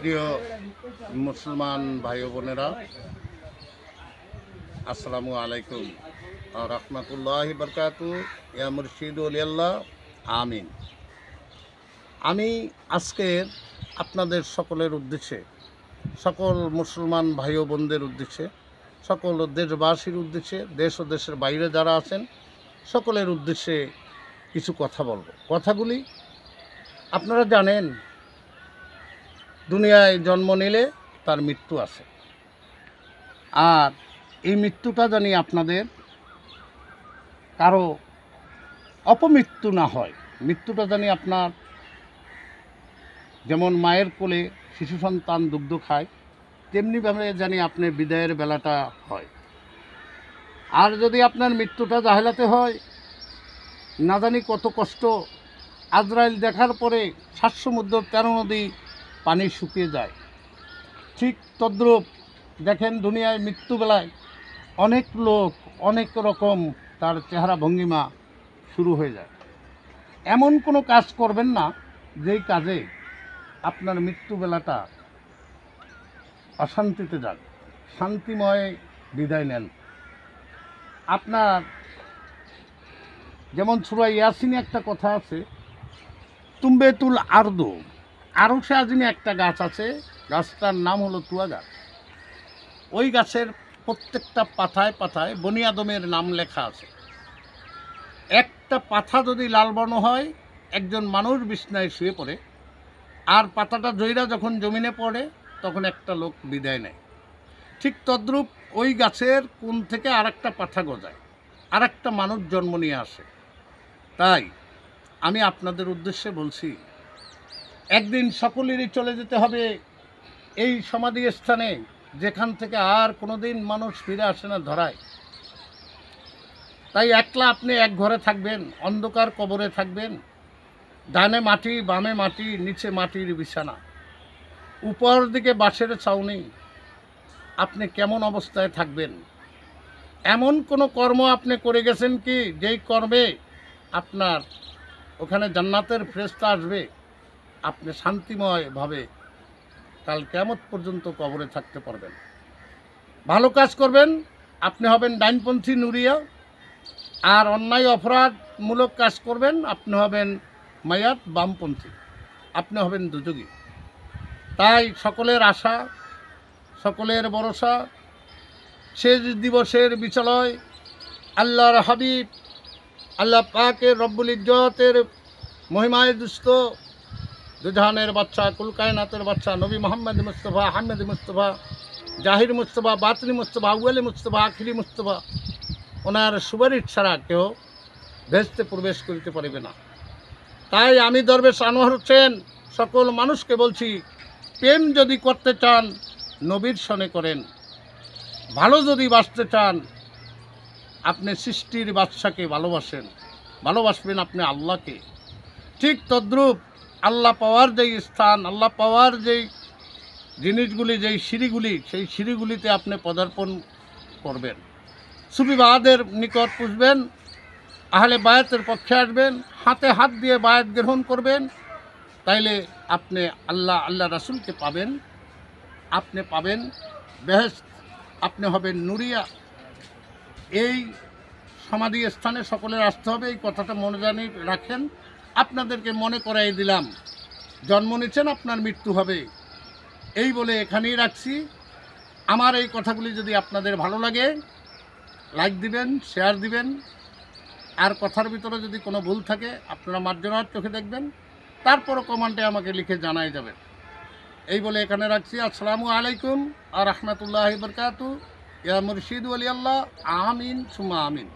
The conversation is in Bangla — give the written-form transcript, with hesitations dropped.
প্রিয় মুসলমান ভাই বোনেরা, আসসালামু আলাইকুম রহমতুল্লাহি বরকাতু। ইয়া মুর্শিদ ওলিয়াল্লাহ, আমিন। আমি আজকের আপনাদের সকলের উদ্দেশ্যে, সকল মুসলমান ভাই বোনদের উদ্দেশ্যে, সকল দেশবাসীর উদ্দেশ্যে, দেশ ও দেশের বাইরে যারা আছেন সকলের উদ্দেশ্যে কিছু কথা বলবো। কথাগুলি আপনারা জানেন, দুনিয়ায় জন্ম নিলে তার মৃত্যু আছে, আর এই মৃত্যুটা জানি আপনাদের কারো অপমৃত্যু না হয়। মৃত্যুটা জানি আপনার যেমন মায়ের কোলে শিশু সন্তান দুগ্ধ খায়, তেমনিভাবে জানি আপনার বিদায়ের বেলাটা হয়। আর যদি আপনার মৃত্যুটা জাহেলাতে হয়, না জানি কত কষ্ট। আজরাইল দেখার পরে 7 সমুদ্র 13 নদী পানি শুকিয়ে যায়। ঠিক তদ্রূপ দেখেন, দুনিয়ায় মৃত্যুবেলায় অনেক লোক অনেক রকম তার চেহারা ভঙ্গিমা শুরু হয়ে যায়। এমন কোনো কাজ করবেন না যেই কাজে আপনার মৃত্যুবেলাটা অশান্তিতে যান। শান্তিময় বিদায় নেন। আপনার যেমন সূরা ইয়াসিনে একটা কথা আছে, তুম্বেতুল আরদু, আরশে আজিমে একটা গাছ আছে, গাছটার নাম হলো তুয়া গাছ। ওই গাছের প্রত্যেকটা পাতায় পাতায় বনি আদমের নাম লেখা আছে। একটা পাতা যদি লাল বর্ণ হয়, একজন মানুষ বিছনায় শুয়ে পড়ে, আর পাতাটা জইরা যখন জমিনে পড়ে তখন একটা লোক বিদায় নেয়। ঠিক তদ্রূপ ওই গাছের কোণ থেকে আরেকটা পাতা গজায়, আরেকটা মানুষ জন্ম নিয়ে আসে। তাই আমি আপনাদের উদ্দেশ্যে বলছি, একদিন সকলেরই চলে যেতে হবে এই সমাধি স্থানে, যেখান থেকে আর কোনোদিন মানুষ ফিরে আসে না ধরায়। তাই একলা আপনি এক ঘরে থাকবেন, অন্ধকার কবরে থাকবেন। ডানে মাটি, বামে মাটি, নিচে মাটির বিছানা, উপর দিকে বাঁশের ছাউনি। আপনি কেমন অবস্থায় থাকবেন? এমন কোনো কর্ম আপনি করে গেছেন কি যেই কর্মে আপনার ওখানে জান্নাতের ফেরেশতা আসবে? আপনি শান্তিময়ভাবে কাল কিয়ামত পর্যন্ত কবরে থাকতে পারবেন। ভালো কাজ করবেন, আপনি হবেন ডাইনপন্থী নুরিয়া। আর অন্যায় অপরাধমূলক কাজ করবেন, আপনি হবেন মায়াত বামপন্থী, আপনি হবেন দুযোগী। তাই সকলের আশা, সকলের ভরসা, শেষ দিবসের বিচালয় আল্লাহর হাবিব, আল্লাহ পাকের রব্বুল ইজ্জতের মহিমায় দুষ্ট দুজাহানের বাচ্চা, কুল কায়নাতের বাচ্চা নবী মোহাম্মদ মুস্তফা, আহমেদ মুস্তফা, জাহির মুস্তফা, বাতনি মুস্তফা, আউয়ালি মুস্তফা, আখিরি মুস্তফা, ওনার সুপারিশ ছাড়া কেউ ভেস্তে প্রবেশ করিতে পারিবে না। তাই আমি দরবেশ আনোয়ার হোসেন সকল মানুষকে বলছি, প্রেম যদি করতে চান নবীর সনে করেন। ভালো যদি বাঁচতে চান, আপনি সৃষ্টির বাদশাকে ভালোবাসেন, ভালোবাসবেন আপনি আল্লাহকে। ঠিক তদ্রূপ আল্লাহ পাওয়ার যেই স্থান, আল্লাহ পাওয়ার যেই জিনিসগুলি, যেই সিঁড়িগুলি, সেই সিঁড়িগুলিতে আপনি পদার্পণ করবেন। সুফিবাদের নিকট পুষবেন, আহলে বায়াতের পক্ষে আসবেন, হাতে হাত দিয়ে বায়াত গ্রহণ করবেন। তাইলে আপনি আল্লাহ রাসূলকে পাবেন, আপনি পাবেন বেহেশত, আপনি হবেন নুরিয়া। এই সমাধি স্থানে সকলের আসতে হবে, এই কথাটা মনে জানি রাখেন। আপনাদেরকে মনে করাই দিলাম, জন্ম নিচ্ছেন, আপনার মৃত্যু হবে, এই বলে এখানেই রাখছি। আমার এই কথাগুলি যদি আপনাদের ভালো লাগে, লাইক দিবেন, শেয়ার দিবেন। আর কথার ভিতরে যদি কোনো ভুল থাকে আপনারা মার্জনার চোখে দেখবেন, তারপরও কমেন্টে আমাকে লিখে জানাই যাবেন। এই বলে এখানে রাখছি। আসসালামু আলাইকুম আর রহমতুল্লাহি বরকাতু। ইয়া মুর্শিদ ওলিয়াল্লাহ, আমিন সুম্মা আমিন।